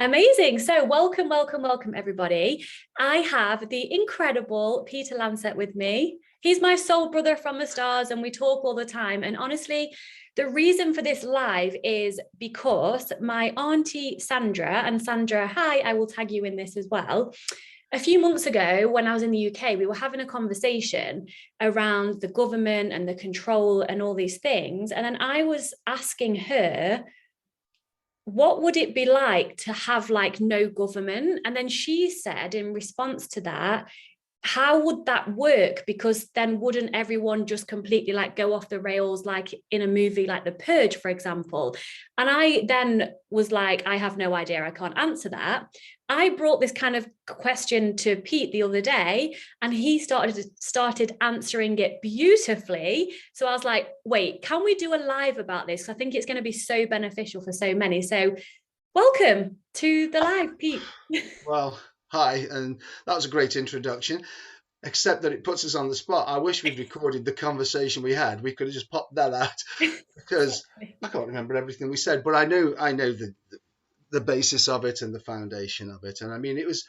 Amazing. So welcome, welcome, welcome, everybody. I have the incredible Peter Lancett with me. He's my soul brother from the stars and we talk all the time. And honestly, the reason for this live is because my auntie Sandra, and Sandra, hi, I will tag you in this as well. A few months ago, when I was in the UK, we were having a conversation around the government and the control and all these things. And then I was asking her, what would it be like to have like no government? And then she said in response to that, how would that work? Because then wouldn't everyone just completely like go off the rails, like in a movie like The Purge, for example? And I then was like, I have no idea, I can't answer that. I brought this kind of question to Pete the other day and he started answering it beautifully. So I was like, wait, can we do a live about this? I think it's going to be so beneficial for so many. So welcome to the live, Pete. Well, hi, and that was a great introduction, except that it puts us on the spot. I wish we'd recorded the conversation we had. We could have just popped that out because I can't remember everything we said, but I know the basis of it and the foundation of it. And I mean, it was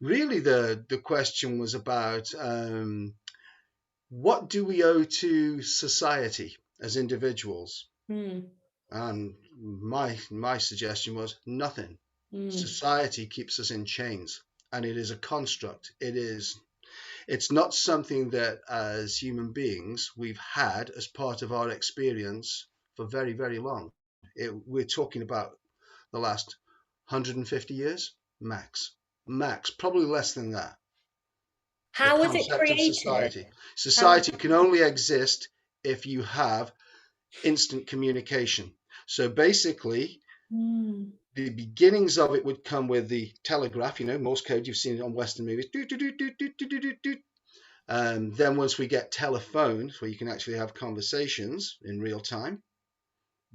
really the question was about what do we owe to society as individuals? And my suggestion was nothing. Society keeps us in chains, and it is a construct. It's not something that as human beings we've had as part of our experience for very, very long. We're talking about the last 150 years max, probably less than that. How was it Concept of created? society can only exist if you have instant communication. So basically the beginnings of it would come with the telegraph, Morse code. You've seen it on Western movies. Then once we get telephones, where you can actually have conversations in real time,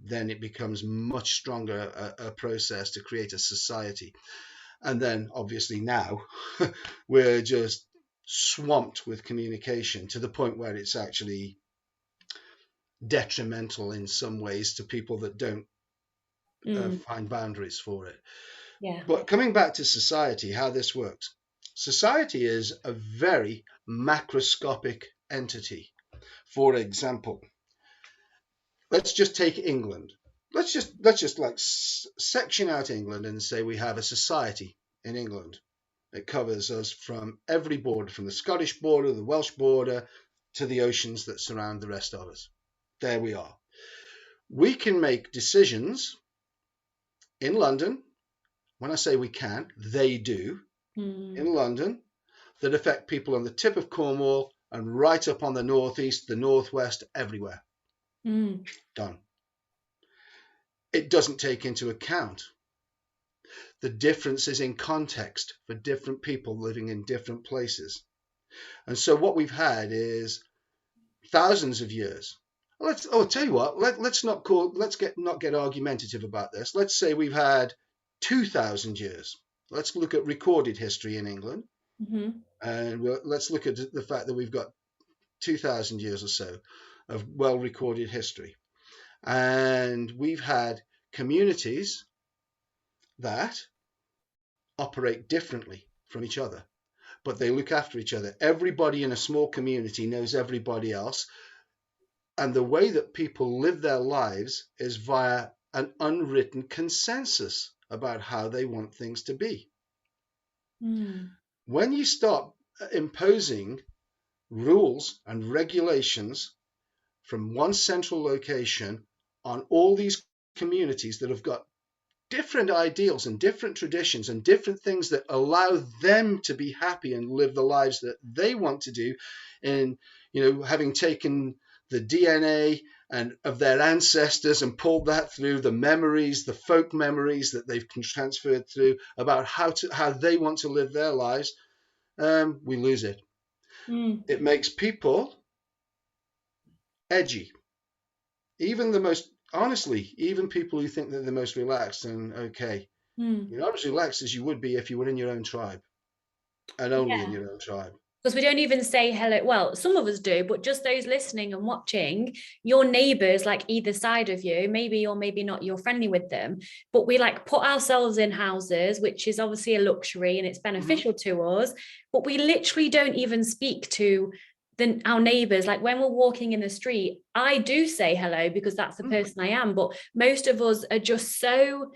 then it becomes much stronger a process to create a society. And then obviously now we're just swamped with communication to the point where it's actually detrimental in some ways to people that don't find boundaries for it. Yeah. But coming back to society, how this works. Society is a very macroscopic entity. For example, let's just take England. Let's just like section out England and say we have a society in England. It covers us from every border, from the Scottish border, the Welsh border, to the oceans that surround the rest of us. There we are. We can make decisions in London. When I say we can, they do in London that affect people on the tip of Cornwall and right up on the northeast, the northwest, everywhere. Done. It doesn't take into account the differences in context for different people living in different places. And so what we've had is thousands of years. Tell you what, let's not get argumentative about this. Let's say we've had 2,000 years. Let's look at recorded history in England. And let's look at the fact that we've got 2,000 years or so of well-recorded history. And we've had communities that operate differently from each other, but they look after each other. Everybody in a small community knows everybody else. And the way that people live their lives is via an unwritten consensus about how they want things to be. When you start imposing rules and regulations from one central location on all these communities that have got different ideals and different traditions and different things that allow them to be happy and live the lives that they want to do, and having taken the DNA and of their ancestors and pulled that through the memories, the folk memories that they've transferred through about how they want to live their lives, we lose it. It makes people edgy. Even people who think they're the most relaxed and okay, you're not as relaxed as you would be if you were in your own tribe and only in your own tribe. Because we don't even say hello. Well, some of us do, but just those listening and watching, your neighbors, like either side of you, maybe or maybe not, you're friendly with them, but we like put ourselves in houses, which is obviously a luxury and it's beneficial to us, but we literally don't even speak to our neighbors. Like when we're walking in the street, I do say hello because that's the person I am, but most of us are just so,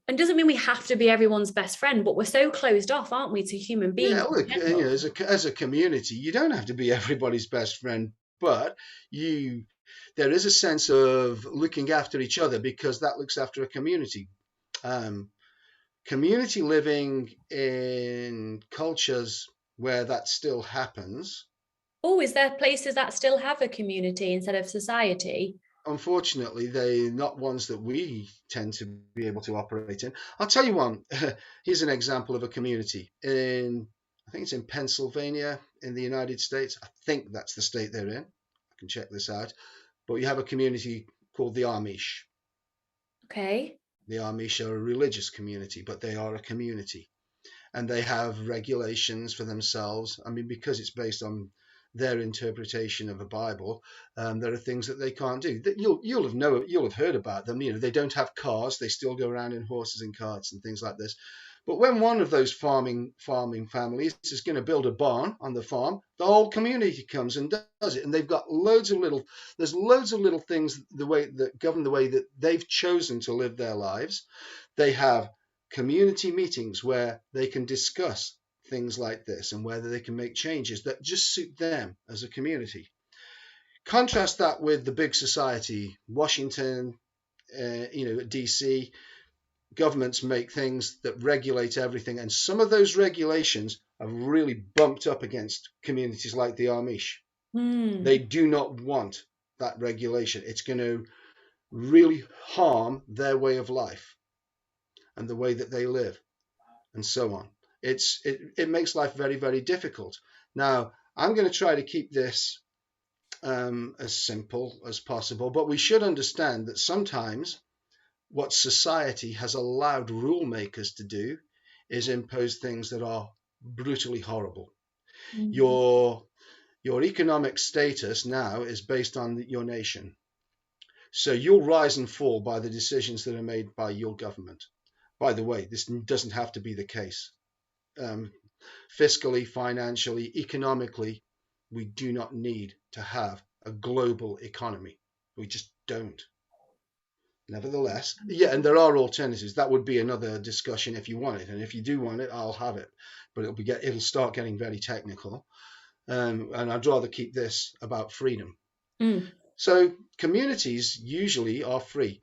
and doesn't mean we have to be everyone's best friend, but we're so closed off, aren't we, to human beings Yeah, in look, general? as a community, you don't have to be everybody's best friend, but there is a sense of looking after each other because that looks after a community. Um, Community living in cultures where that still happens, Oh, is there places that still have a community instead of society? unfortunately, they're not ones that we tend to be able to operate in. I'll tell you one. Here's an example of a community I think it's in Pennsylvania in the United States. I think that's the state they're in. I can check this out. But you have a community called the Amish. Okay. The Amish are a religious community, but they are a community. And they have regulations for themselves. I mean, because it's based on their interpretation of a Bible, there are things that they can't do. You'll have heard about them. You know, they don't have cars; they still go around in horses and carts and things like this. But when one of those farming families is going to build a barn on the farm, the whole community comes and does it, and they've got there's loads of little things the way that govern the way that they've chosen to live their lives. They have community meetings where they can discuss things like this and whether they can make changes that just suit them as a community. Contrast that with the big society, Washington, DC. Governments make things that regulate everything, and some of those regulations are really bumped up against communities like the Amish. Hmm. They do not want that regulation. It's going to really harm their way of life and the way that they live, and so on. It makes life very, very difficult. Now, I'm going to try to keep this as simple as possible, but we should understand that sometimes what society has allowed rule makers to do is impose things that are brutally horrible. Hmm. Your economic status now is based on your nation. So you'll rise and fall by the decisions that are made by your government. By the way, this doesn't have to be the case. Um, Fiscally, financially, economically, we do not need to have a global economy. We just don't. Nevertheless, yeah, and there are alternatives. That would be another discussion if you want it, and if you do want it, I'll have it. But it'll start getting very technical, and I'd rather keep this about freedom. Mm. So communities usually are free.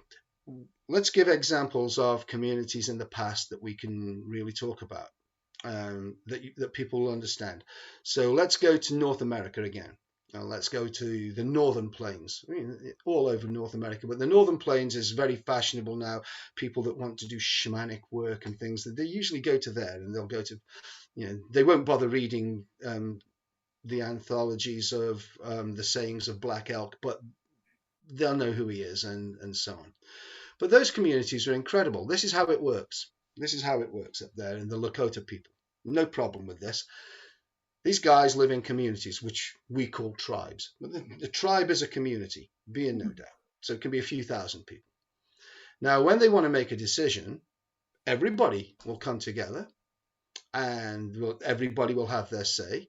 Let's give examples of communities in the past that we can really talk about, that people will understand. So let's go to North America again. Let's go to the Northern Plains. I mean, all over North America, but the Northern Plains is very fashionable now. People that want to do shamanic work and things, that they usually go to there, and they'll go to, they won't bother reading the anthologies of the sayings of Black Elk, but they'll know who he is and so on. But those communities are incredible. This is how it works. This is how it works up there in the Lakota people. No problem with this. These guys live in communities, which we call tribes. The tribe is a community, be in no doubt. So it can be a few thousand people. Now, when they want to make a decision, everybody will come together and everybody will have their say.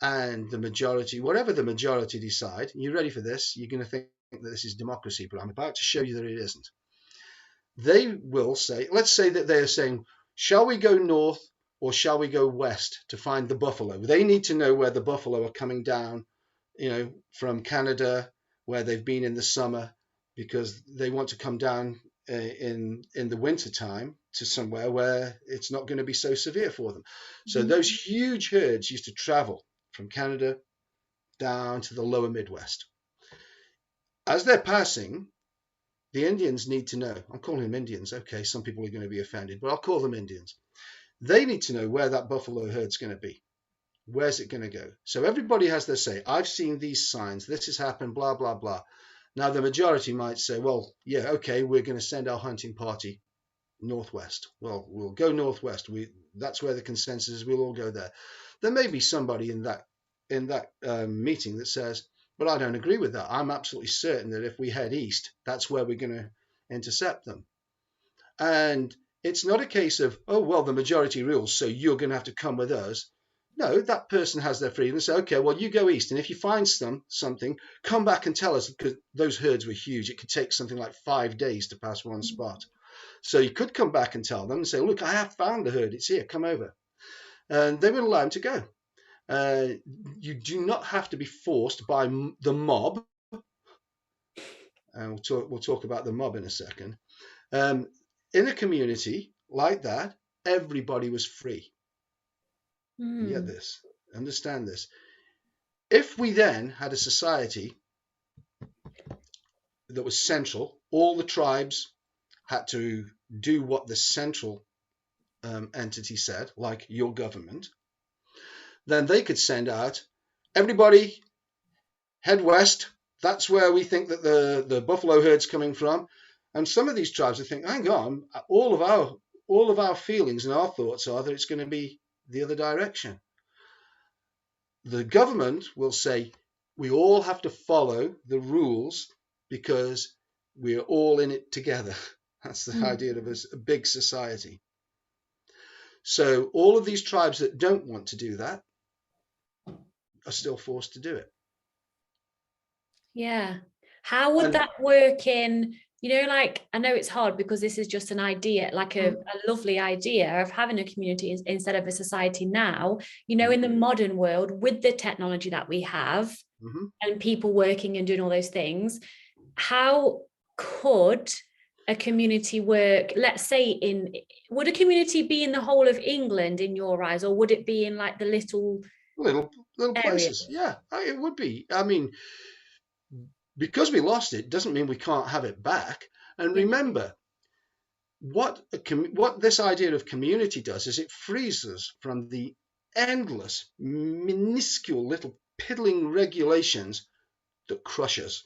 And the majority, whatever the majority decide, you ready for this? You're going to think that this is democracy, but I'm about to show you that it isn't. They will say, let's say that they are saying, shall we go north or shall we go west to find the buffalo? They need to know where the buffalo are coming down, from Canada, where they've been in the summer, because they want to come down in the winter time to somewhere where it's not going to be so severe for them. So those huge herds used to travel from Canada down to the lower Midwest. As they're passing, the Indians need to know. I'm calling them Indians. Okay, some people are going to be offended, but I'll call them Indians. They need to know where that buffalo herd's going to be. Where's it going to go? So everybody has their say. I've seen these signs. This has happened, blah, blah, blah. Now, the majority might say, well, yeah, okay, we're going to send our hunting party northwest. Well, we'll go northwest. That's where the consensus is. We'll all go there. There may be somebody in that meeting that says, but I don't agree with that. I'm absolutely certain that if we head east, that's where we're going to intercept them. And it's not a case of, oh, well, the majority rules, so you're going to have to come with us. No, that person has their freedom to say, okay, well, you go east, and if you find something, come back and tell us, because those herds were huge. It could take something like 5 days to pass one spot. So you could come back and tell them and say, look, I have found the herd. It's here. Come over. And they would allow them to go. You do not have to be forced by the mob. And we'll talk about the mob in a second. In a community like that, everybody was free. You get this, understand this. If we then had a society that was central, all the tribes had to do what the central entity said, like your government, then they could send out, everybody head west. That's where we think that the buffalo herd's coming from. And some of these tribes would think, hang on, all of our feelings and our thoughts are that it's going to be the other direction. The government will say, we all have to follow the rules because we're all in it together. That's the idea of a big society. So all of these tribes that don't want to do that are still forced to do it. Yeah. How would that work in, like, I know it's hard because this is just an idea, like a lovely idea of having a community instead of a society now, in the modern world with the technology that we have and people working and doing all those things. How could a community work? Let's say would a community be in the whole of England in your eyes, or would it be in like the little places? Yeah, it would be. I mean, because we lost it doesn't mean we can't have it back. And remember, what this idea of community does is it frees us from the endless, minuscule little piddling regulations that crush us.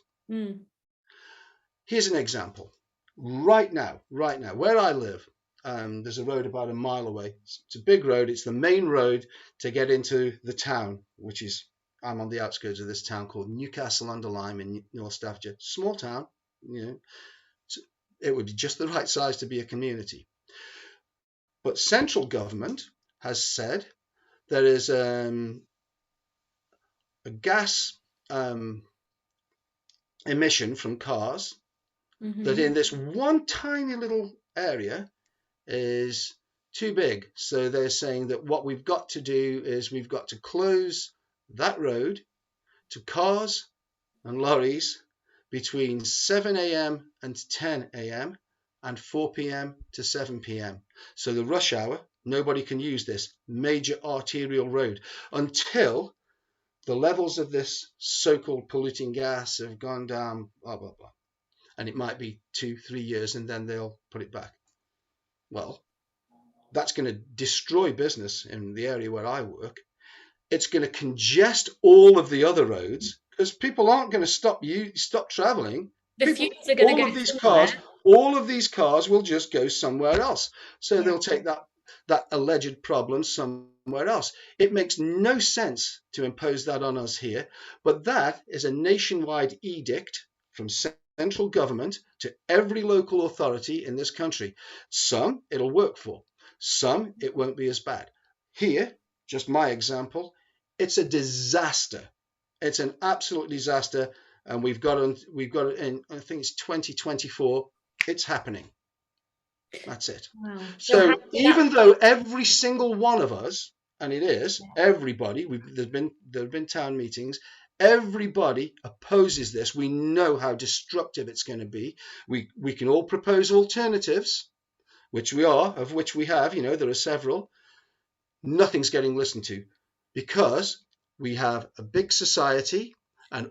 Here's an example. Right now, where I live, there's a road about a mile away. It's a big road. It's the main road to get into the town, which is, I'm on the outskirts of this town called Newcastle-under-Lyme in North Staffordshire. Small town, it would be just the right size to be a community. But central government has said there is a gas emission from cars that in this one tiny little area is too big. So they're saying that what we've got to do is we've got to close that road to cars and lorries between 7 a.m. and 10 a.m. and 4 p.m. to 7 p.m. So the rush hour, nobody can use this major arterial road until the levels of this so-called polluting gas have gone down, blah, blah, blah. And it might be 2-3 years and then they'll put it back. Well, that's going to destroy business in the area where I work. It's going to congest all of the other roads because people aren't going to stop traveling. All of these cars will just go somewhere else. So they'll take that alleged problem somewhere else. It makes no sense to impose that on us here, but that is a nationwide edict from central government to every local authority in this country. Some it'll work for, some it won't be as bad. Here, just my example, it's a disaster. It's an absolute disaster, and we've got it in, I think it's 2024. It's happening. That's it. Wow. So even though every single one of us, and it is everybody, there have been town meetings, everybody opposes this. We know how destructive it's going to be. We can all propose alternatives, which we have, there are several. Nothing's getting listened to because we have a big society, and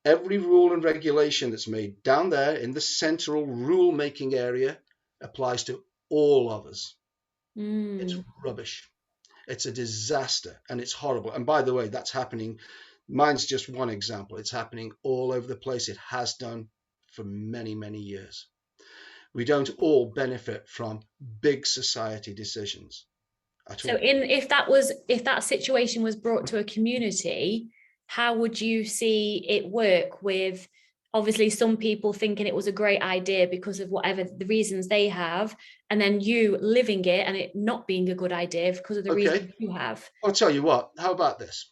every rule and regulation that's made down there in the central rule-making area applies to all of us. It's rubbish. It's a disaster, and it's horrible. And by the way, that's happening. Mine's just one example. It's happening all over the place. It has done for many, many years. We don't all benefit from big society decisions. at So all. if that situation was brought to a community, how would you see it work with obviously some people thinking it was a great idea because of whatever the reasons they have, and then you living it and it not being a good idea because of the Okay, reasons you have? I'll tell you what, how about this?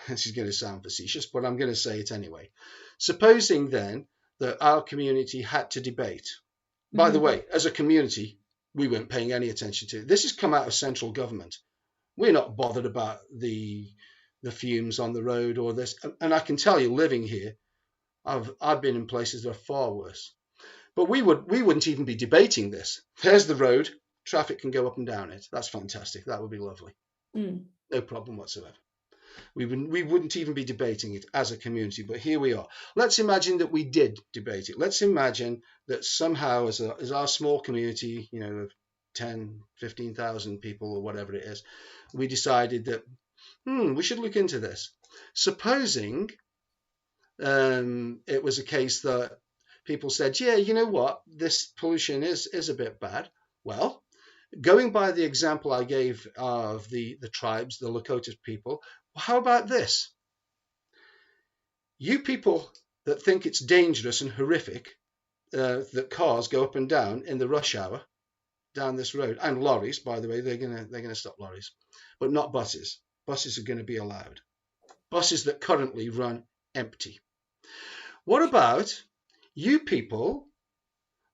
This is going to sound facetious, but I'm going to say it anyway. Supposing then that our community had to debate. By the way, as a community, we weren't paying any attention to it. This has come out of central government. We're not bothered about the fumes on the road or this. And I can tell you, living here, I've been in places that are far worse. But we wouldn't even be debating this. There's the road. Traffic can go up and down it. That's fantastic. That would be lovely. No problem whatsoever. We wouldn't even be debating it as a community, but here we are. Let's imagine that we did debate it. Let's imagine that somehow as our small community, of 10, 15,000 people or whatever it is, we decided that, we should look into this. Supposing it was a case that people said, yeah, you know what, this pollution is a bit bad. Well, going by the example I gave of the tribes, the Lakota people, how about this? You people that think it's dangerous and horrific that cars go up and down in the rush hour down this road, and lorries, by the way, they're gonna stop lorries, but not buses. Buses are going to be allowed. Buses that currently run empty. What about you people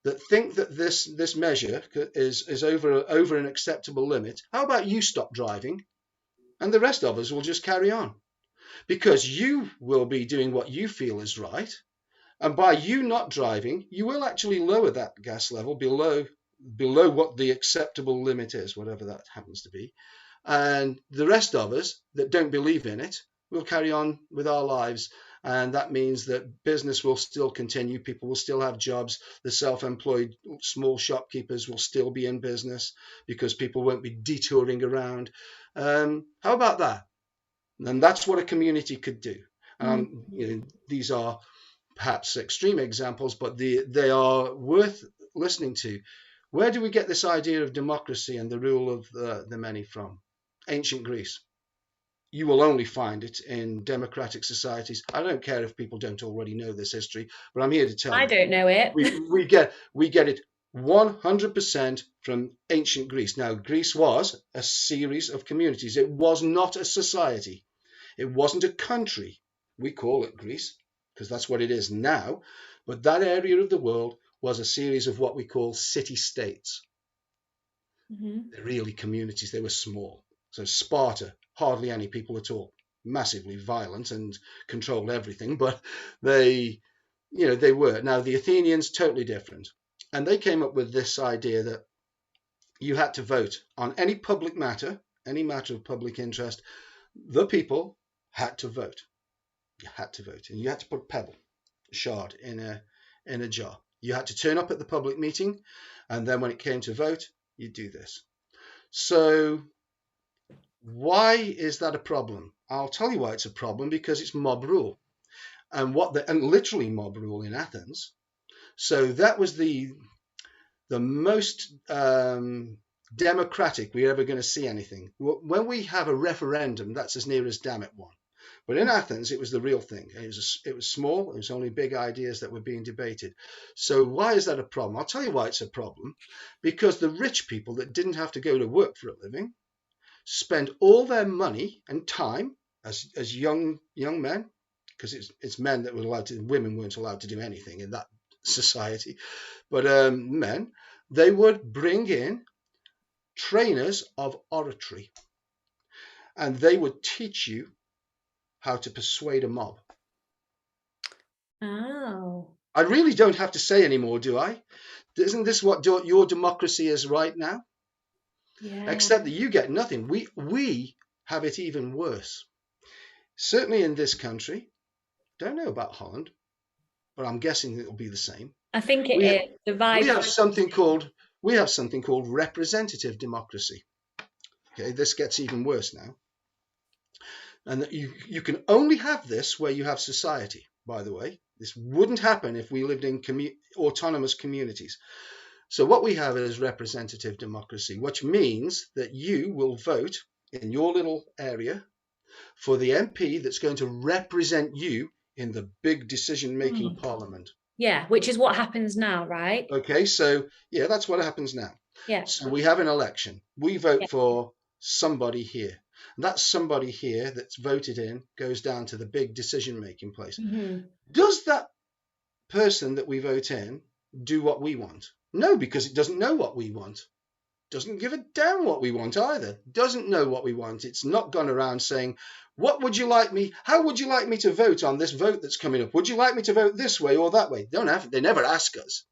that think that this measure is over an acceptable limit? How about you stop driving, and the rest of us will just carry on? Because you will be doing what you feel is right. And by you not driving, you will actually lower that gas level below what the acceptable limit is, whatever that happens to be. And the rest of us that don't believe in it will carry on with our lives. And that means that business will still continue. People will still have jobs. The self-employed small shopkeepers will still be in business because people won't be detouring around. How about that? And that's what a community could do. These are perhaps extreme examples, but they are worth listening to. Where do we get this idea of democracy and the rule of the many from? Ancient Greece. You will only find it in democratic societies. I don't care if people don't already know this history, but I'm here to tell you. I don't know it. We get it 100% from ancient Greece. Now, Greece was a series of communities. It was not a society. It wasn't a country. We call it Greece because that's what it is now. But that area of the world was a series of what we call city-states. They're really communities. They were small. So Sparta, hardly any people at all. Massively violent and controlled everything, but they were. Now, the Athenians, totally different. And they came up with this idea that you had to vote on any public matter, any matter of public interest. The people had to vote. You had to vote, and you had to put a pebble, a shard in a jar. You had to turn up at the public meeting, and then when it came to vote, you do this. So why is that a problem? I'll tell you why it's a problem, because it's mob rule, and literally mob rule in Athens. So that was the most democratic we're ever going to see anything. When we have a referendum, that's as near as damn it one. But in Athens, it was the real thing. It was small. It was only big ideas that were being debated. So why is that a problem? I'll tell you why it's a problem. Because the rich people that didn't have to go to work for a living spent all their money and time as young men, because it's men that were allowed to, women weren't allowed to do anything in that society. But men, they would bring in trainers of oratory, and they would teach you how to persuade a mob. Oh. I really don't have to say anymore, do I? Isn't this what your democracy is right now? Yeah. Except that you get nothing. We have it even worse. Certainly in this country. Don't know about Holland, but I'm guessing it'll be the same. I think it is. The vibe. We have something called representative democracy. Okay, this gets even worse now. And that you can only have this where you have society, by the way. This wouldn't happen if we lived in autonomous communities. So what we have is representative democracy, which means that you will vote in your little area for the MP that's going to represent you in the big decision-making parliament. Yeah, which is what happens now, right? Okay, so yeah, that's what happens now. Yeah. So we have an election. We vote Yeah. for somebody here. And that somebody here that's voted in goes down to the big decision-making place. Does that person that we vote in do what we want? No, because it doesn't know what we want. Doesn't give a damn what we want either. Doesn't know what we want. It's not gone around saying, what would you like me, how would you like me to vote on this vote that's coming up? Would you like me to vote this way or that way? They never ask us.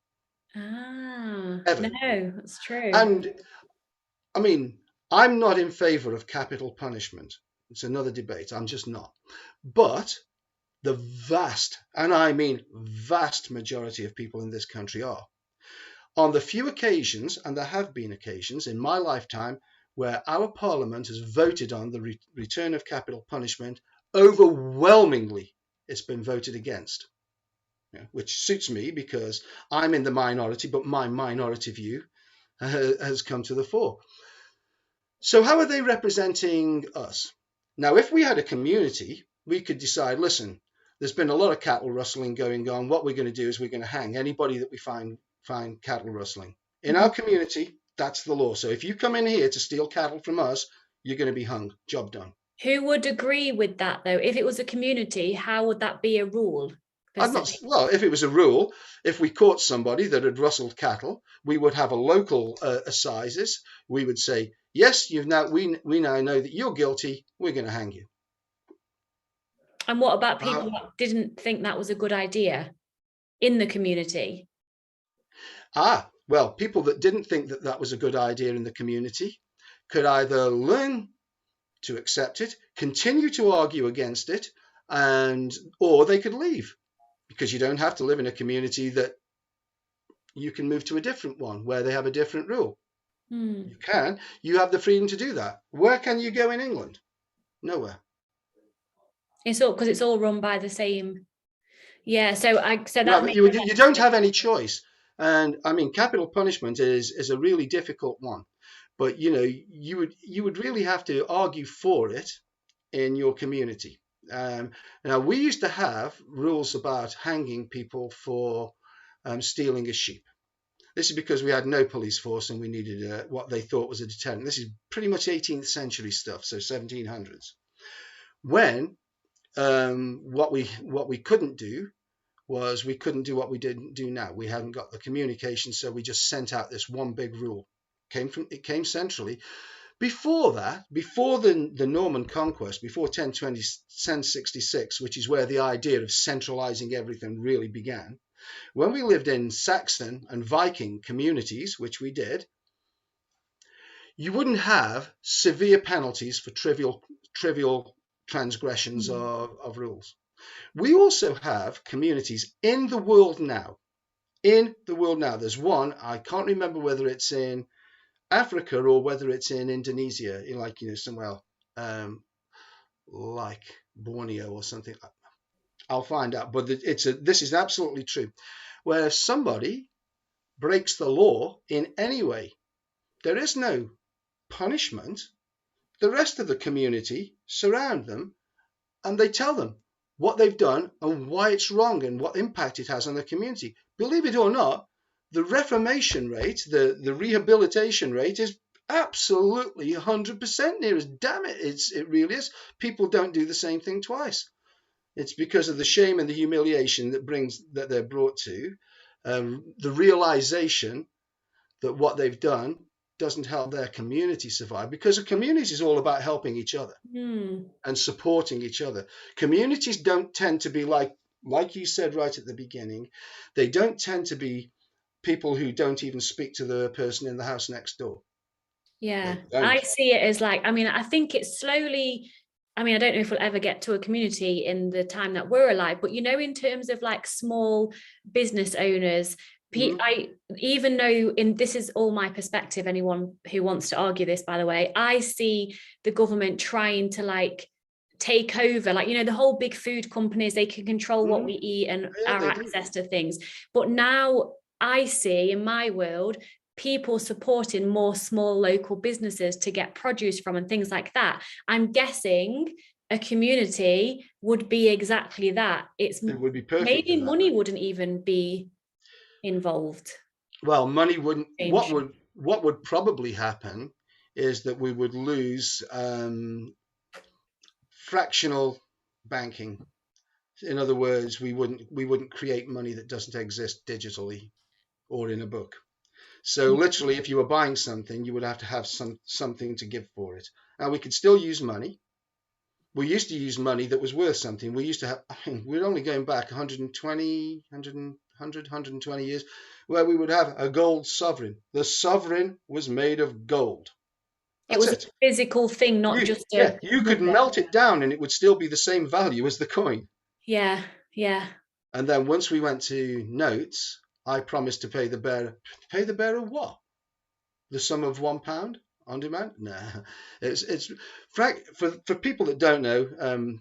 Ever. No, that's true. And I mean, I'm not in favor of capital punishment. It's another debate. I'm just not. But the vast, and I mean vast majority of people in this country are. On the few occasions, and there have been occasions in my lifetime, where our Parliament has voted on the return of capital punishment, overwhelmingly it's been voted against, which suits me because I'm in the minority, but my minority view has come to the fore. So how are they representing us? Now, if we had a community, we could decide, listen, there's been a lot of cattle rustling going on. What we're going to do is we're going to hang anybody that we find cattle rustling. In our community, that's the law. So if you come in here to steal cattle from us, you're going to be hung. Job done. Who would agree with that, though? If it was a community, how would that be a rule? Well, if it was a rule, if we caught somebody that had rustled cattle, we would have a local assizes. We would say, yes, we now know that you're guilty. We're going to hang you. And what about people that didn't think that was a good idea in the community? Well, people that didn't think that that was a good idea in the community could either learn to accept it, continue to argue against it, or they could leave, because you don't have to live in a community that you can move to a different one where they have a different rule. You can. You have the freedom to do that. Where can you go in England? Nowhere. It's all because it's all run by the same. Yeah. So that you don't have any choice. And I mean, capital punishment is a really difficult one, but you would really have to argue for it in your community. Now we used to have rules about hanging people for stealing a sheep. This is because we had no police force and we needed what they thought was a deterrent. This is pretty much 18th century stuff, so 1700s. When what we couldn't do was we couldn't do what we didn't do now. We hadn't got the communication, so we just sent out this one big rule. It came centrally. Before that, before the Norman conquest, before 1066, which is where the idea of centralizing everything really began, when we lived in Saxon and Viking communities, which we did, you wouldn't have severe penalties for trivial transgressions of rules. We also have communities in the world now. There's one, I can't remember whether it's in Africa or whether it's in Indonesia, somewhere like Borneo or something. I'll find out, but this is absolutely true. Where if somebody breaks the law in any way, there is no punishment. The rest of the community surround them and they tell them what they've done and why it's wrong and what impact it has on the community. Believe it or not, the reformation rate, the rehabilitation rate is absolutely 100% near as damn it. It really is. People don't do the same thing twice. It's because of the shame and the humiliation that they're brought to, the realization that what they've done doesn't help their community survive, because a community is all about helping each other and supporting each other. Communities don't tend to be like you said right at the beginning, they don't tend to be people who don't even speak to the person in the house next door. Yeah, I see it as I think it's slowly, I don't know if we'll ever get to a community in the time that we're alive, but in terms of small business owners, I even though this is all my perspective, anyone who wants to argue this, by the way, I see the government trying to take over, the whole big food companies, they can control what we eat and our access to things. But now I see in my world people supporting more small local businesses to get produce from and things like that. I'm guessing a community would be exactly that. It would be perfect maybe for that. money wouldn't even be involved. Well, money wouldn't. Change. What would probably happen is that we would lose fractional banking. In other words, we wouldn't create money that doesn't exist digitally or in a book. So literally, if you were buying something, you would have to have something to give for it. Now, we could still use money. We used to use money that was worth something. We used to have, I mean, we're only going back 120, 120 years, where we would have a gold sovereign. The sovereign was made of gold. That's It was a physical thing, not just a you could number. melt it down and it would still be the same value as the coin. Yeah, yeah. And then once we went to notes, I promised to pay the bearer what? The sum of £1 on demand? Nah, it's for people that don't know.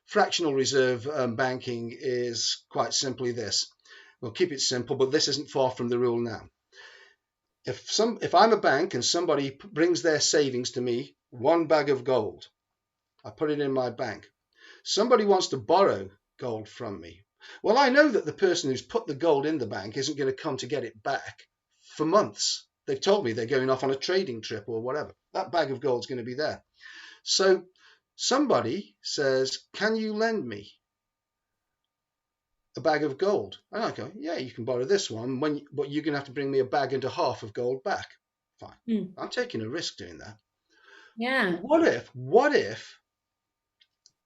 Fractional reserve banking is quite simply this. We'll keep it simple, but this isn't far from the rule now. If I'm a bank and somebody brings their savings to me, one bag of gold, I put it in my bank. Somebody wants to borrow gold from me. Well, I know that the person who's put the gold in the bank isn't going to come to get it back for months. They've told me they're going off on a trading trip or whatever. That bag of gold's going to be there. So somebody says, can you lend me a bag of gold? And I go, yeah, you can borrow this one, but you're going to have to bring me a bag and a half of gold back. Fine. I'm taking a risk doing that. Yeah. What if,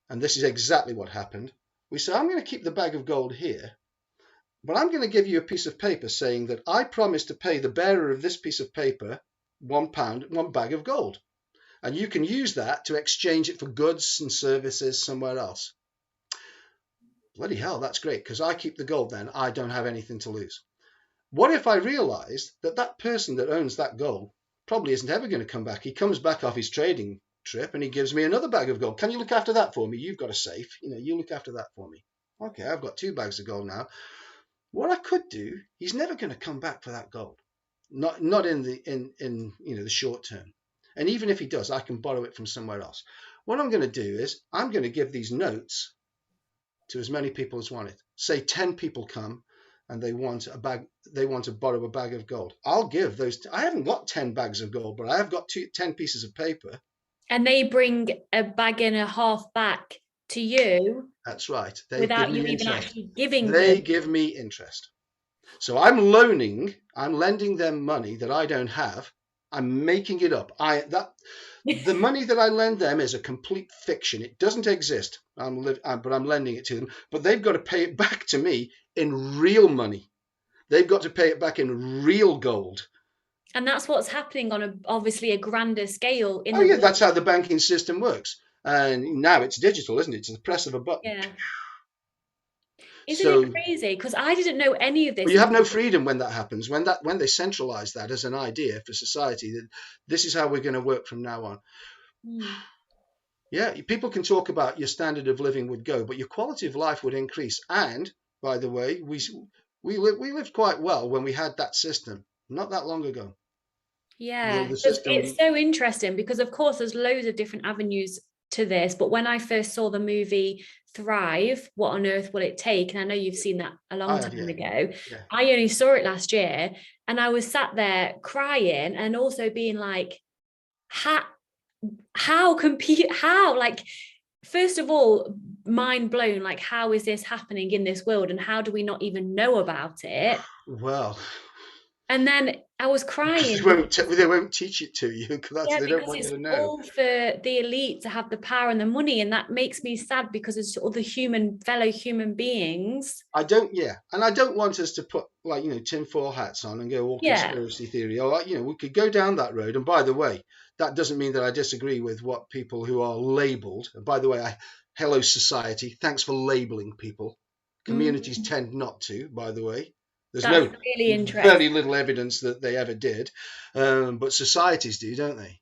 and this is exactly what happened, we say, I'm going to keep the bag of gold here, but I'm going to give you a piece of paper saying that I promise to pay the bearer of this piece of paper £1, one bag of gold. And you can use that to exchange it for goods and services somewhere else. Bloody hell, that's great, because I keep the gold then. I don't have anything to lose. What if I realized that person that owns that gold probably isn't ever going to come back? He comes back off his trading trip and he gives me another bag of gold. Can you look after that for me? You've got a safe. You look after that for me. Okay, I've got 2 bags of gold now. What I could do, he's never going to come back for that gold. Not in the short term. And even if he does, I can borrow it from somewhere else. What I'm going to do is I'm going to give these notes to as many people as want it. Say 10 people come and they want to borrow a bag of gold. I'll give those. I haven't got 10 bags of gold, but I have got 10 pieces of paper. And they bring a bag and a half back to you. That's right. Without you even actually giving them. They give me interest. So I'm lending them money that I don't have. I'm making it up. The money that I lend them is a complete fiction. It doesn't exist. But I'm lending it to them. But they've got to pay it back to me in real money. They've got to pay it back in real gold. And that's what's happening on obviously a grander scale. That's how the banking system works. And now it's digital, isn't it? It's the press of a button. Yeah. Isn't it crazy? Because I didn't know any of this. Well, you have no freedom when that happens. When they centralize that as an idea for society, that this is how we're going to work from now on. Yeah, people can talk about your standard of living would go, but your quality of life would increase. And by the way, we lived quite well when we had that system, not that long ago. Yeah, it's so interesting because of course there's loads of different avenues to this, but when I first saw the movie Thrive, What on Earth Will It Take? And I know you've seen that a long time ago. Yeah. I only saw it last year and I was sat there crying and also being like, like, first of all, mind blown, like, how is this happening in this world and how do we not even know about it? Well, and then I was crying. They won't teach it to you because they don't want you to know. It's all for the elite to have the power and the money, and that makes me sad because it's all the fellow human beings. And I don't want us to put tinfoil hats on and go all conspiracy theory. Or we could go down that road. And by the way, that doesn't mean that I disagree with what people who are labelled. And by the way, hello society, thanks for labelling people. Communities tend not to, by the way. There's really very little evidence that they ever did, but societies do, don't they?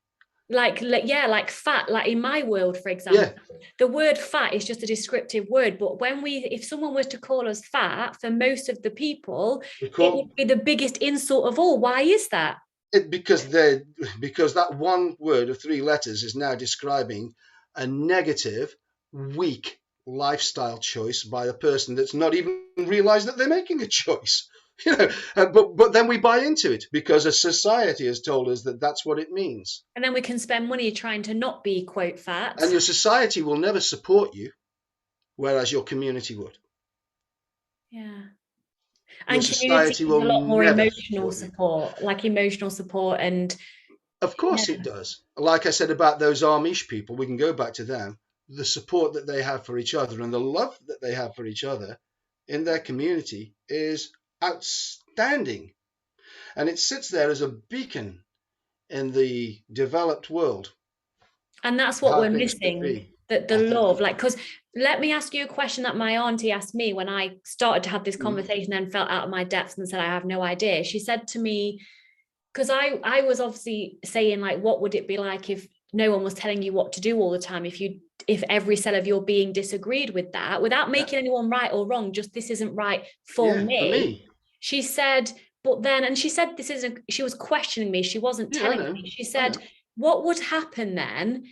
like fat, like in my world, for Yeah, example, the word fat is just a descriptive word, but if someone was to call us fat, for most of the people we it call would be the biggest insult of all. Why is that? it because that one word of three letters is now describing a negative, weak lifestyle choice by a person that's not even realized that they're making a choice. But then we buy into it because a society has told us that that's what it means. And then we can spend money trying to not be quote And fat. your society will never support you, whereas your community would. Yeah. Your And community society is will a lot more never emotional support you. support, like emotional support. And Of yeah. course it does. Like I said about those Amish people, we can go back to them. The support that they have for each other and the love that they have for each other in their community is outstanding. And it sits there as a beacon in the developed world And that's of what how we're things should missing, be, the I think. love. Like, because let me ask you a question that my auntie asked me when I started to have this Mm, conversation and felt out of my depths and said, I have no idea. She said to me, because I was obviously saying, like, what would it be like if no one was telling you what to do all the time, if every cell of your being disagreed with that, without yeah, making anyone right or wrong, just this isn't right for yeah, for me. me. She said, but then, and she said this isn't, she was questioning me, she wasn't Yeah, I telling know. me. She I said, know. what would happen then?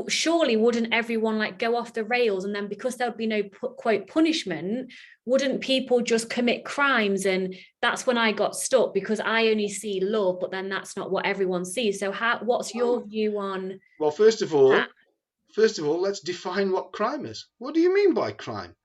Surely wouldn't everyone like go off the rails, and then because there would be no quote punishment, wouldn't people just commit crimes? And that's when I got stuck, because I only see love, but then that's not what everyone sees. So what's your view on Well, that? first of all, let's define what crime is. What do you mean by crime?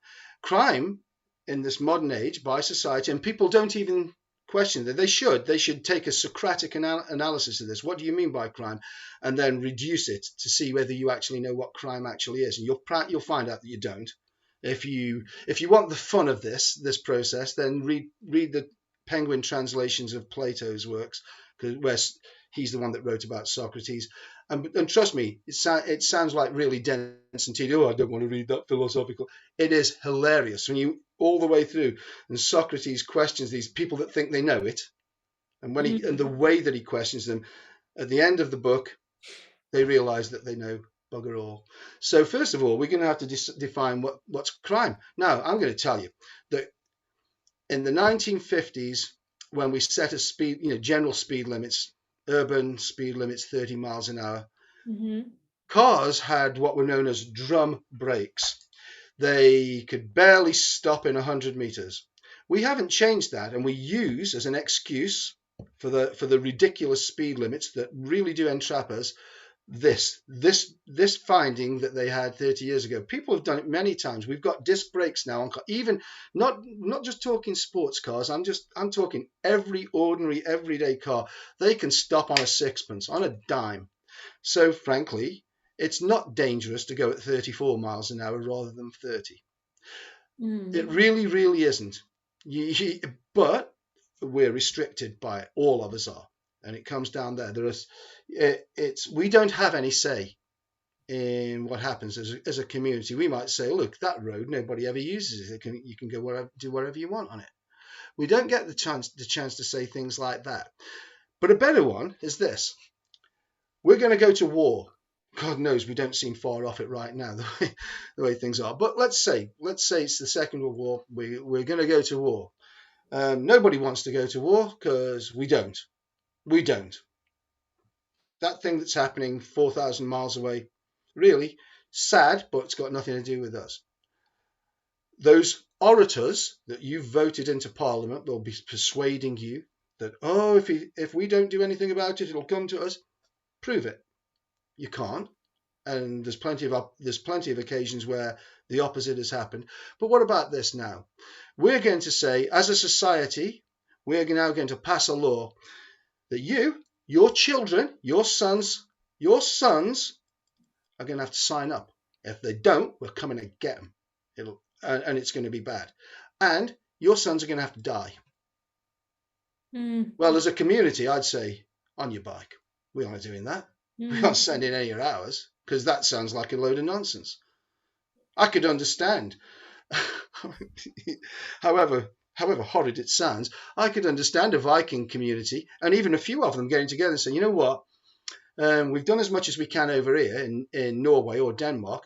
Crime in this modern age by society, and people don't even question that. They should take a Socratic analysis of this. What do you mean by crime? And then reduce it to see whether you actually know what crime actually is. And you'll find out that you don't. If you want the fun of this process, then read the Penguin translations of Plato's works, where he's the one that wrote about Socrates. And trust me, it sounds like really dense and tedious. Oh, I don't want to read that philosophical. It is hilarious when you all the way through. And Socrates questions these people that think they know it, and and the way that he questions them, at the end of the book, they realise that they know bugger all. So first of all, we're going to have to define what's crime. Now, I'm going to tell you that in the 1950s, when we set a speed, general speed limits, urban speed limits 30 miles an hour, cars had what were known as drum brakes. They could barely stop in 100 meters. We haven't changed that, and we use as an excuse for the ridiculous speed limits that really do entrap us this finding that they had 30 years ago. People have done it many times. We've got disc brakes now on even not just talking sports cars. I'm talking every ordinary everyday car. They can stop on a sixpence, on a dime. So frankly, it's not dangerous to go at 34 miles an hour rather than 30. It really, really isn't. But we're restricted by it. All of us are. And it comes down there. We don't have any say in what happens as a community. We might say, look, that road, nobody ever uses it. You can go do whatever you want on it. We don't get the chance to say things like that. But a better one is this. We're going to go to war. God knows we don't seem far off it right now, the way things are. But let's say it's the Second World War. We're going to go to war. Nobody wants to go to war because we don't. We don't. That thing that's happening 4,000 miles away, really sad, but it's got nothing to do with us. Those orators that you voted into Parliament, they'll be persuading you that, oh, if we don't do anything about it, it'll come to us. Prove it. You can't. And there's plenty of occasions where the opposite has happened. But what about this now? We're going to say, as a society, we're now going to pass a law that your children, your sons are going to have to sign up. If they don't, we're coming to get them. And it's going to be bad. And your sons are going to have to die. Well, as a community, I'd say, on your bike. We aren't doing that. We aren't sending any of ours, because that sounds like a load of nonsense. I could understand, however horrid it sounds, I could understand a Viking community, and even a few of them getting together and saying, you know what, We've done as much as we can over here in Norway or Denmark,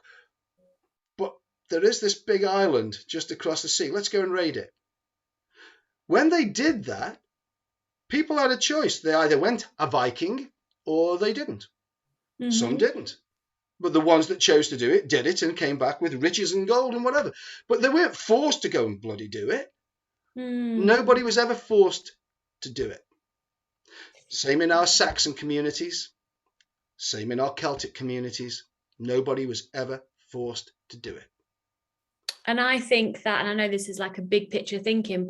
but there is this big island just across the sea. Let's go and raid it. When they did that, people had a choice. They either went a Viking or they didn't. Mm-hmm. Some didn't. But the ones that chose to do it did it and came back with riches and gold and whatever. But they weren't forced to go and bloody do it. Nobody was ever forced to do it. Same in our Saxon communities. Same in our Celtic communities. Nobody was ever forced to do it. And I think that, and I know this is like a big picture thinking,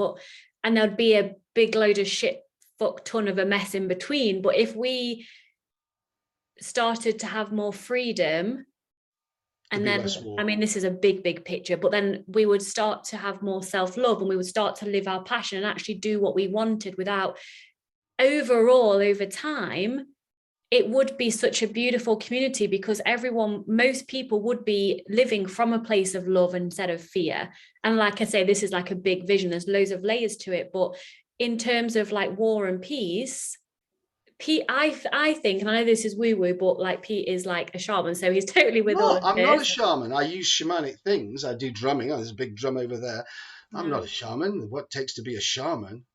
and there'd be a big load of shit fuck ton of a mess in between. But if we started to have more freedom, and then, I mean, this is a big picture, but then we would start to have more self-love, and we would start to live our passion and actually do what we wanted without, overall, over time, it would be such a beautiful community, because most people would be living from a place of love instead of fear. And like I say, this is like a big vision. There's loads of layers to it. But in terms of like war and peace, Pete, I think, and I know this is woo-woo, but like Pete is like a shaman, so he's totally with all of I'm this. not a shaman. I use shamanic things. I do drumming. Oh, there's a big drum over there. I'm not a shaman. What it takes to be a shaman,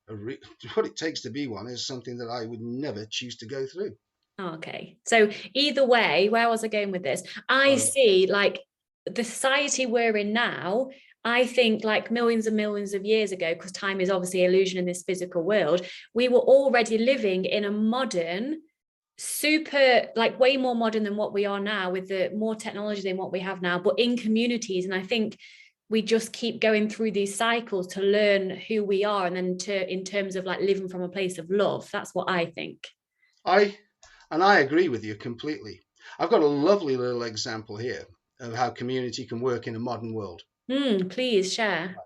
what it takes to be one, is something that I would never choose to go through. Okay. So either way, where was I going with this? I see like the society we're in now, I think like millions and millions of years ago, because time is obviously illusion in this physical world, we were already living in a modern, super, like way more modern than what we are now, with the more technology than what we have now, but in communities. And I think we just keep going through these cycles to learn who we are, and then in terms of like living from a place of love. That's what I think. I agree with you completely. I've got a lovely little example here of how community can work in a modern world. Please share.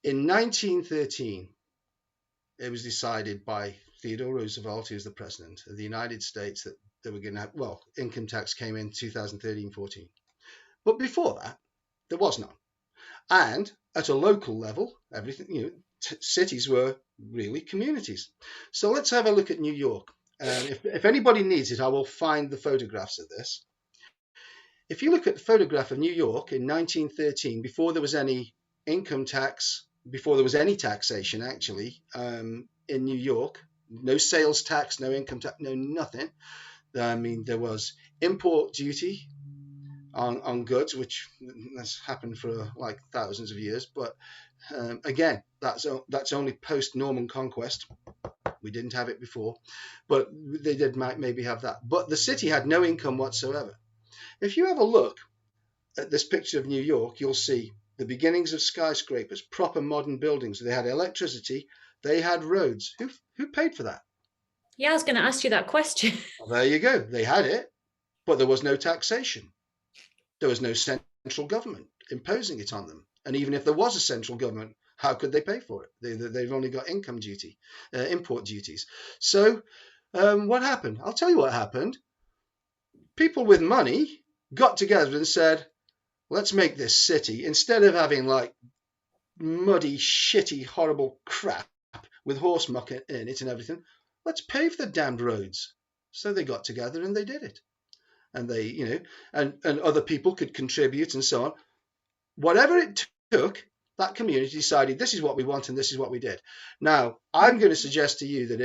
In 1913, it was decided by Theodore Roosevelt, who was the president of the United States, that they were going to have, income tax came in 2013-14. But before that, there was none. And at a local level, everything, cities were really communities. So let's have a look at New York. If anybody needs it, I will find the photographs of this. If you look at the photograph of New York in 1913, before there was any income tax, before there was any taxation actually in New York, no sales tax, no income tax, no nothing. I mean, there was import duty on goods, which has happened for like thousands of years. But again, that's only post-Norman conquest. We didn't have it before, but they did maybe have that. But the city had no income whatsoever. If you have a look at this picture of New York, you'll see the beginnings of skyscrapers, proper modern buildings. They had electricity, they had roads. Who paid for that? Yeah, I was going to ask you that question. Well, there you go. They had it, but there was no taxation. There was no central government imposing it on them. And even if there was a central government, how could they pay for it? They've only got income duty, import duties. So what happened? I'll tell you what happened. People with money got together and said, let's make this city, instead of having like muddy, shitty, horrible crap with horse muck in it and everything, let's pave the damned roads. So they got together and they did it. And they, and other people could contribute and so on. Whatever it took, that community decided this is what we want and this is what we did. Now, I'm going to suggest to you that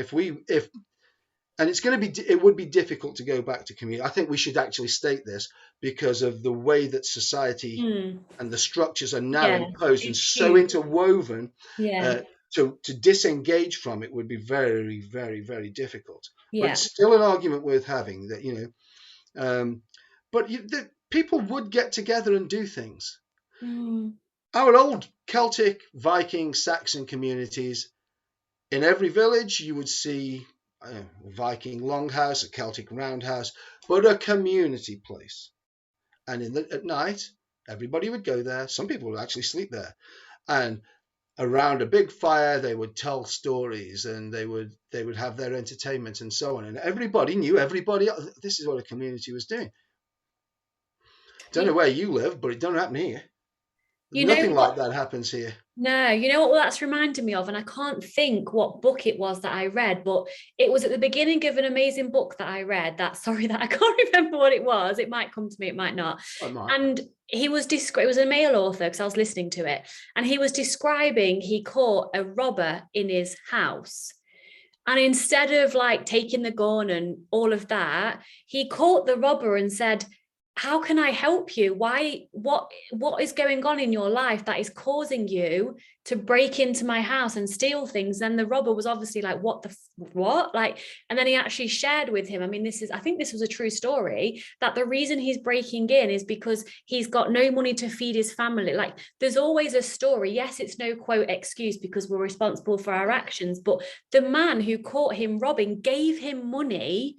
and it would be difficult to go back to community. I think we should actually state this because of the way that society and the structures are now imposed and so interwoven. To disengage from it would be very, very, very difficult. But it's still an argument worth having that, but people would get together and do things. Our old Celtic, Viking, Saxon communities, in every village you would see a Viking longhouse, a Celtic roundhouse, but a community place. And at night, everybody would go there. Some people would actually sleep there. And around a big fire, they would tell stories and they would have their entertainment and so on. And everybody knew everybody else. This is what a community was doing. Don't know where you live, but it don't happen here. You know Nothing like what? that happens here. No, you know what that's reminded me of, and I can't think what book it was that I read, but it was at the beginning of an amazing book that I read. That sorry that I can't remember what it was. It might come to me, it might not. I might. And he was it was a male author because I was listening to it, and he was describing he caught a robber in his house. And instead of like taking the gun and all of that, he caught the robber and said, how can I help you? What is going on in your life that is causing you to break into my house and steal things? Then the robber was obviously like, what? Like, and then he actually shared with him. I mean, I think this was a true story, that the reason he's breaking in is because he's got no money to feed his family. Like, there's always a story. Yes, it's no quote excuse because we're responsible for our actions. But the man who caught him robbing gave him money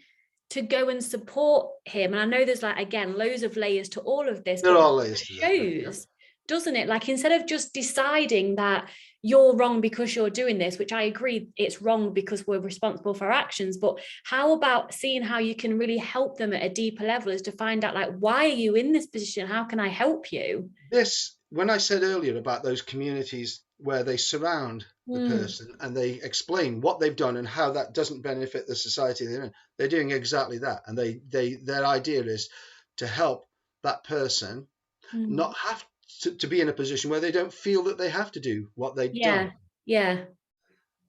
to go and support him. And I know there's like, again, loads of layers to all of this, There but are it layers to that. shows, doesn't it? Like, instead of just deciding that you're wrong because you're doing this, which I agree, it's wrong because we're responsible for our actions, but how about seeing how you can really help them at a deeper level, is to find out, like, why are you in this position? How can I help you? When I said earlier about those communities where they surround the person and they explain what they've done and how that doesn't benefit the society they're in, they're doing exactly that. And their idea is to help that person not have to be in a position where they don't feel that they have to do what they've done. Yeah.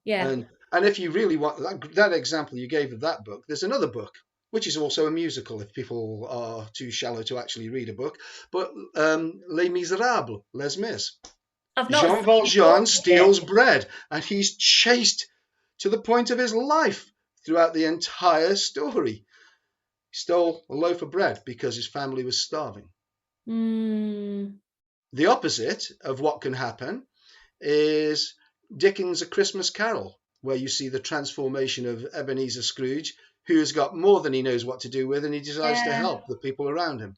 And if you really want that example you gave of that book, there's another book which is also a musical if people are too shallow to actually read a book, but Les Miserables, Les Mis. Jean Valjean steals bread, and he's chased to the point of his life throughout the entire story. He stole a loaf of bread because his family was starving. The opposite of what can happen is Dickens' A Christmas Carol, where you see the transformation of Ebenezer Scrooge, who's got more than he knows what to do with, and he decides to help the people around him.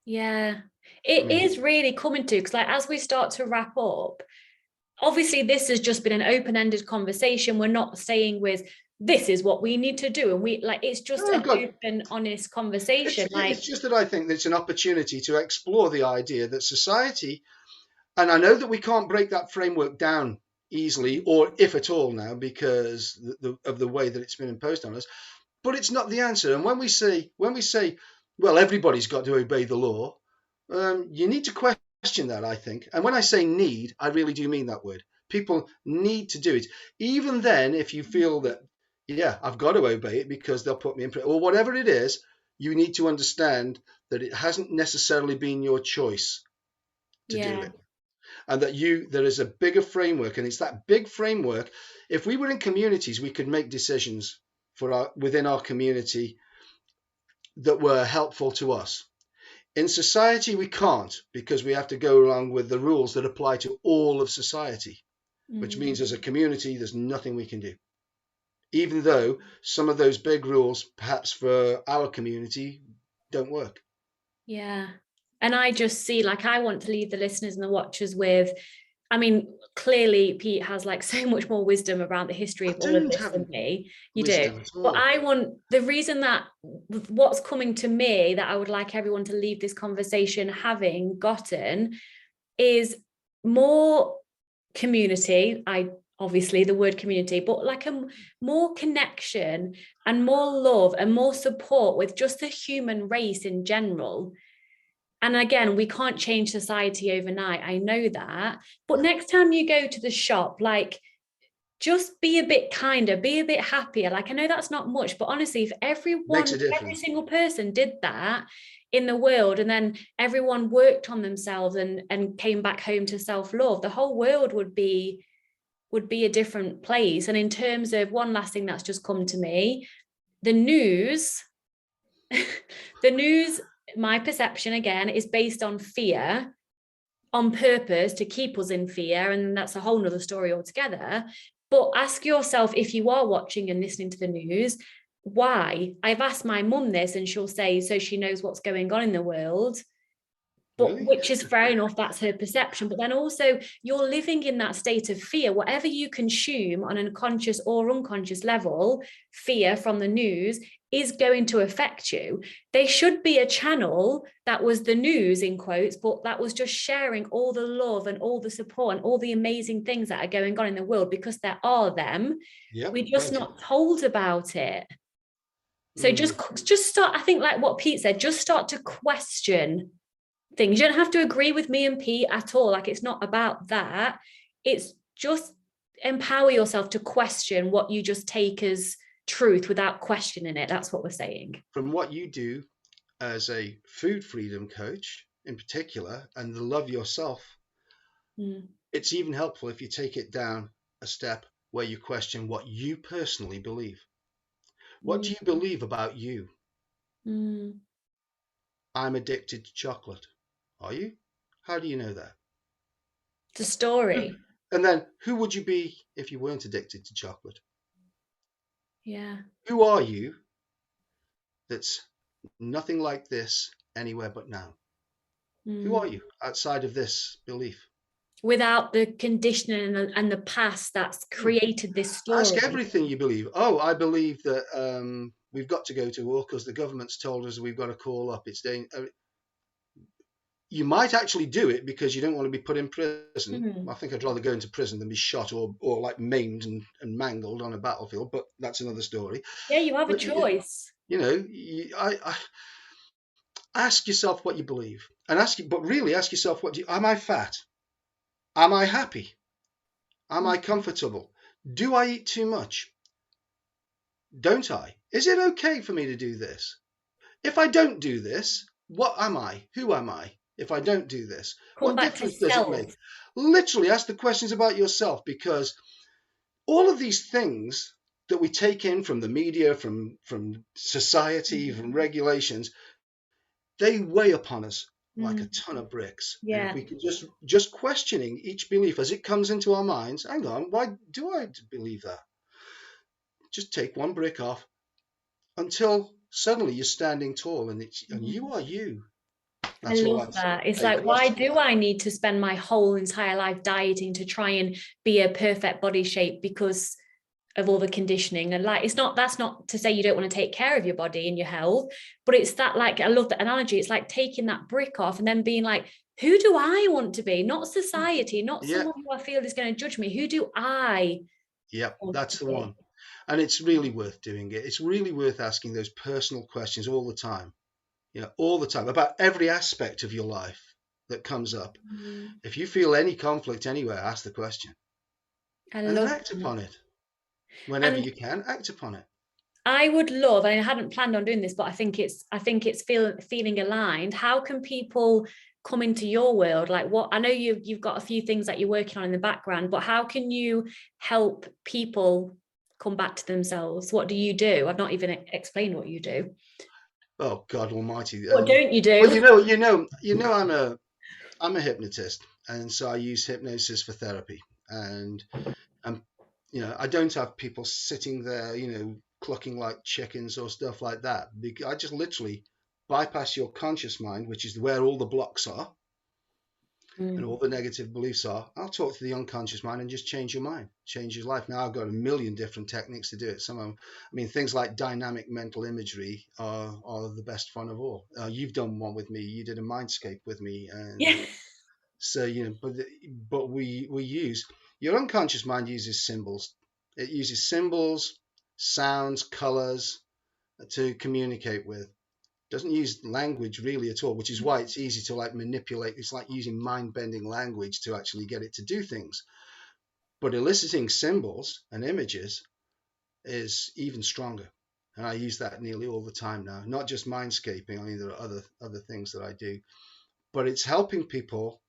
Yeah, it is really coming to, because like, as we start to wrap up, obviously this has just been an open-ended conversation. We're not saying this is what we need to do, and we like, it's just an open, honest conversation. It's just that I think that it's an opportunity to explore the idea that society, and I know that we can't break that framework down easily, or if at all now, because of the way that it's been imposed on us, but it's not the answer. And when we say, well, everybody's got to obey the law, you need to question that, I think. And when I say need, I really do mean that word. People need to do it. Even then, if you feel that, yeah, I've got to obey it because they'll put me in prison, or whatever it is, you need to understand that it hasn't necessarily been your choice to do it. And that there is a bigger framework, and it's that big framework. If we were in communities, we could make decisions within our community that were helpful to us. In society, we can't, because we have to go along with the rules that apply to all of society, which means as a community, there's nothing we can do. Even though some of those big rules, perhaps for our community, don't work. Yeah. And I just see, like, I want to leave the listeners and the watchers with, I mean, clearly Pete has like so much more wisdom around the history of all of this than me. You do. But I want, the reason that what's coming to me that I would like everyone to leave this conversation having gotten is more community. Obviously the word community, but like a more connection and more love and more support with just the human race in general. And again, we can't change society overnight. I know that. But next time you go to the shop, like, just be a bit kinder, be a bit happier. Like, I know that's not much, but honestly, if every single person did that in the world, and then everyone worked on themselves and came back home to self-love, the whole world would be a different place. And in terms of one last thing that's just come to me, the news, my perception again is based on fear, on purpose to keep us in fear, and that's a whole nother story altogether. But ask yourself, if you are watching and listening to the news, why? I've asked my mum this and she'll say, so she knows what's going on in the world. but Really? which is fair enough, that's her perception. But then also you're living in that state of fear. Whatever you consume on a conscious or unconscious level, fear from the news is going to affect you. There should be a channel that was the news in quotes, but that was just sharing all the love and all the support and all the amazing things that are going on in the world, because there are them. Yep, We're just plenty. not told about it. So Mm. just start, I think, like what Pete said, just start to question things. You don't have to agree with me and Pete at all. Like, it's not about that. It's just empower yourself to question what you just take as truth without questioning it. That's what we're saying. From what you do as a food freedom coach in particular, and the love yourself, it's even helpful if you take it down a step where you question what you personally believe. What do you believe about you? I'm addicted to chocolate. Are you? How do you know that? It's a story. And then who would you be if you weren't addicted to chocolate? Yeah. Who are you that's nothing like this anywhere but now? Who are you outside of this belief? Without the conditioning and the past that's created this story. Ask everything you believe. Oh, I believe that we've got to go to war because the government's told us we've got to call up. It's you might actually do it because you don't want to be put in prison. I think I'd rather go into prison than be shot or like maimed and mangled on a battlefield, but that's another story. Yeah, you have a But choice. I ask yourself what you believe, and but really ask yourself, am I fat? Am I happy? Am I comfortable? Do I eat too much? Don't I? Is it okay for me to do this? If I don't do this, what am I? Who am I? If I don't do this, Come what back to difference does it self. make? Literally ask the questions about yourself, because all of these things that we take in from the media, from society, from regulations, they weigh upon us like a ton of bricks. And if Yeah. we could just questioning each belief as it comes into our minds, hang on, why do I believe that? Just take one brick off until suddenly you're standing tall and you are you. I That's all love I'm saying. that. It's Hey, like, why question do that. I need to spend my whole entire life dieting to try and be a perfect body shape because of all the conditioning? And like, that's not to say you don't want to take care of your body and your health, but it's that, like, I love that analogy. It's like taking that brick off and then being like, who do I want to be? Not society, not Yeah, someone who I feel is going to judge me. Who do I yeah, want that's to the be? one. And it's really worth doing it. It's really worth asking those personal questions all the time. All the time about every aspect of your life that comes up. If you feel any conflict anywhere, ask the question I and then love act that. upon it. Whenever And you can, act upon it. I would love, and I hadn't planned on doing this, but I think it's feeling aligned. How can people come into your world? Like, what, I know you've got a few things that you're working on in the background, but how can you help people come back to themselves? What do you do? I've not even explained what you do. Oh God Almighty! What don't you Well, do? I'm a hypnotist, and so I use hypnosis for therapy. And I don't have people sitting there, clucking like chickens or stuff like that. I just literally bypass your conscious mind, which is where all the blocks are and all the negative beliefs are. I'll talk to the unconscious mind and just change your mind, change your life. Now I've got a million different techniques to do it. Things like dynamic mental imagery are the best fun of all. You've done one with me. You did a mindscape with me, and Yeah. so but we use your unconscious mind uses symbols. It uses symbols, sounds, colors to communicate with. Doesn't use language really at all, which is why it's easy to like manipulate. It's like using mind-bending language to actually get it to do things. But eliciting symbols and images is even stronger. And I use that nearly all the time now. Not just mindscaping. There are other things that I do. But it's helping people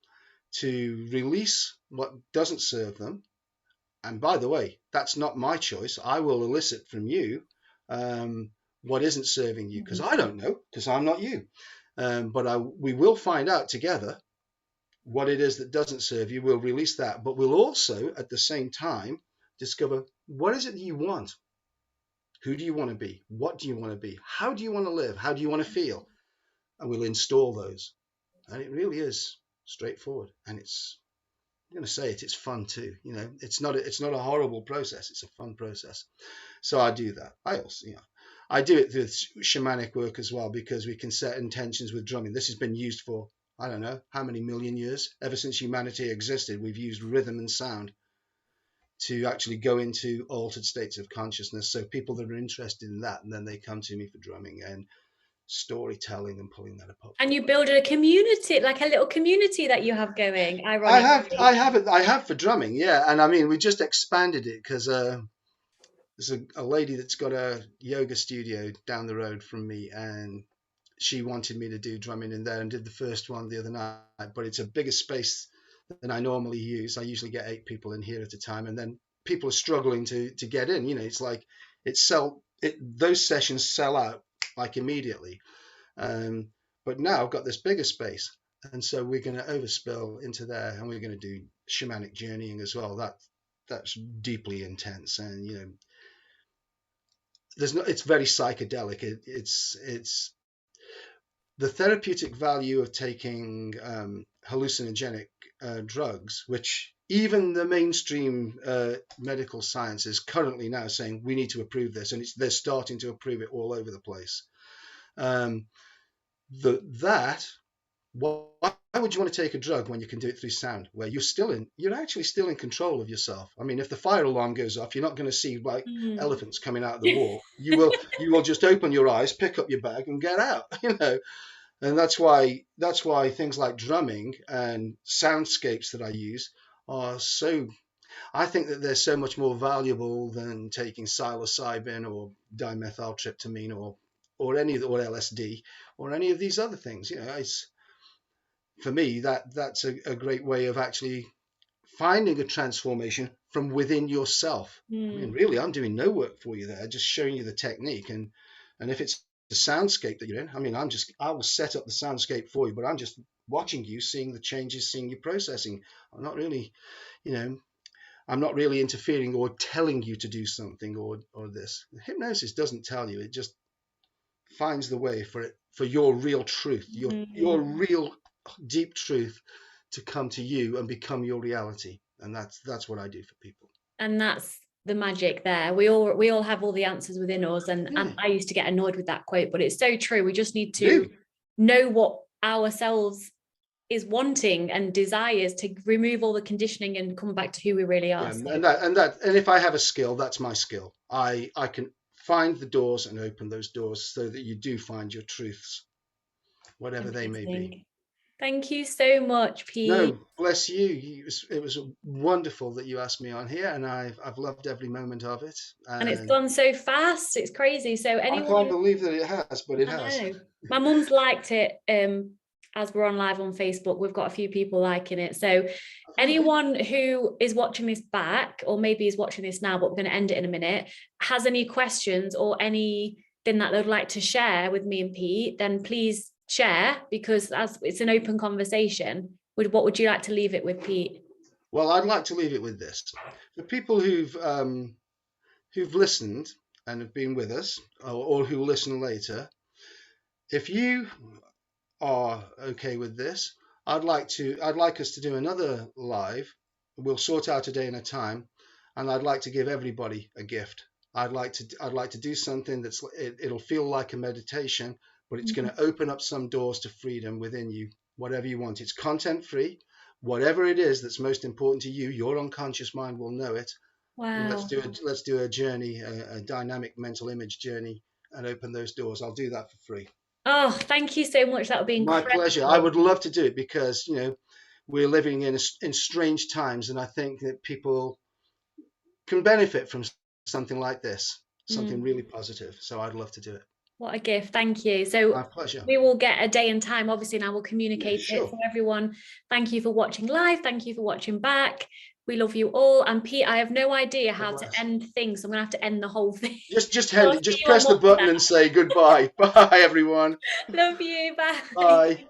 to release what doesn't serve them. And by the way, that's not my choice. I will elicit from you what isn't serving you, because I don't know, because I'm not you. But we will find out together what it is that doesn't serve you. We'll release that, but we'll also at the same time discover what is it that you want. Who do you want to be? What do you want to be? How do you want to live? How do you want to feel? And we'll install those. And it really is straightforward. And I'm going to say it's fun too. It's not a horrible process. It's a fun process. So I do that. I also, I do it with shamanic work as well, because we can set intentions with drumming. This has been used for, I don't know how many million years. Ever since humanity existed, we've used rhythm and sound to actually go into altered states of consciousness. So people that are interested in that, and then they come to me for drumming and storytelling and pulling that apart. And you build a community, like a little community that you have going. Ironically, I have for drumming, yeah. And I mean, we just expanded it because there's a lady that's got a yoga studio down the road from me, and she wanted me to do drumming in there, and did the first one the other night. But it's a bigger space than I normally use. I usually get 8 people in here at a time, and then people are struggling to get in. It's like those sessions sell out like immediately. But now I've got this bigger space, and so we're going to overspill into there, and we're going to do shamanic journeying as well. That's deeply intense, and it's very psychedelic. It's the therapeutic value of taking hallucinogenic drugs, which even the mainstream medical science is currently now saying we need to approve this, and they're starting to approve it all over the place. Why would you want to take a drug when you can do it through sound, where you're actually still in control of yourself? I mean, if the fire alarm goes off, you're not going to see like elephants coming out of the wall. You will just open your eyes, pick up your bag, and get out. And that's why things like drumming and soundscapes that I use are so. I think that they're so much more valuable than taking psilocybin or dimethyltryptamine or LSD or any of these other things. It's, for me, that's a great way of actually finding a transformation from within yourself. I mean, really, I'm doing no work for you there, just showing you the technique. And if it's the soundscape that you're in, I mean, I will set up the soundscape for you, but I'm just watching you, seeing the changes, seeing you processing. I'm not really interfering or telling you to do something or this. Hypnosis doesn't tell you. It just finds the way for your real truth, your real deep truth to come to you and become your reality. And that's what I do for people. And that's the magic there. We all have all the answers within us. And I used to get annoyed with that quote, but it's so true. We just need to know what ourselves is wanting and desires, to remove all the conditioning and come back to who we really are. And if I have a skill, that's my skill. I can find the doors and open those doors so that you do find your truths, whatever they may be. Thank you so much, Pete. No, bless you. It was wonderful that you asked me on here, and I've loved every moment of it. And it's gone so fast. It's crazy. So anyone, I can't believe that it has, but it has. My mum's liked it. As we're on live on Facebook, we've got a few people liking it. So anyone who is watching this back, or maybe is watching this now, but we're going to end it in a minute, has any questions or anything that they'd like to share with me and Pete, then please share, because as it's an open conversation. What would you like to leave it with, Pete? Well, I'd like to leave it with this. The people who've listened and have been with us, or who listen later, if you are okay with this, I'd like us to do another live. We'll sort out a day and a time, and I'd like to give everybody a gift. I'd like to do something it'll feel like a meditation, but it's going to open up some doors to freedom within you, whatever you want. It's content free, whatever it is that's most important to you. Your unconscious mind will know it. Wow. Let's do a journey, a dynamic mental image journey, and open those doors. I'll do that for free. Oh, thank you so much. That would be incredible. My pleasure. I would love to do it, because we're living in strange times, and I think that people can benefit from something like this, something really positive. So I'd love to do it. What a gift. Thank you. So my pleasure. We will get a day and time, obviously, and I will communicate it for everyone. Thank you for watching live. Thank you for watching back. We love you all. And Pete, I have no idea how to end things, so I'm gonna have to end the whole thing. Just press the button and say goodbye. Bye, everyone. Love you. Bye. Bye.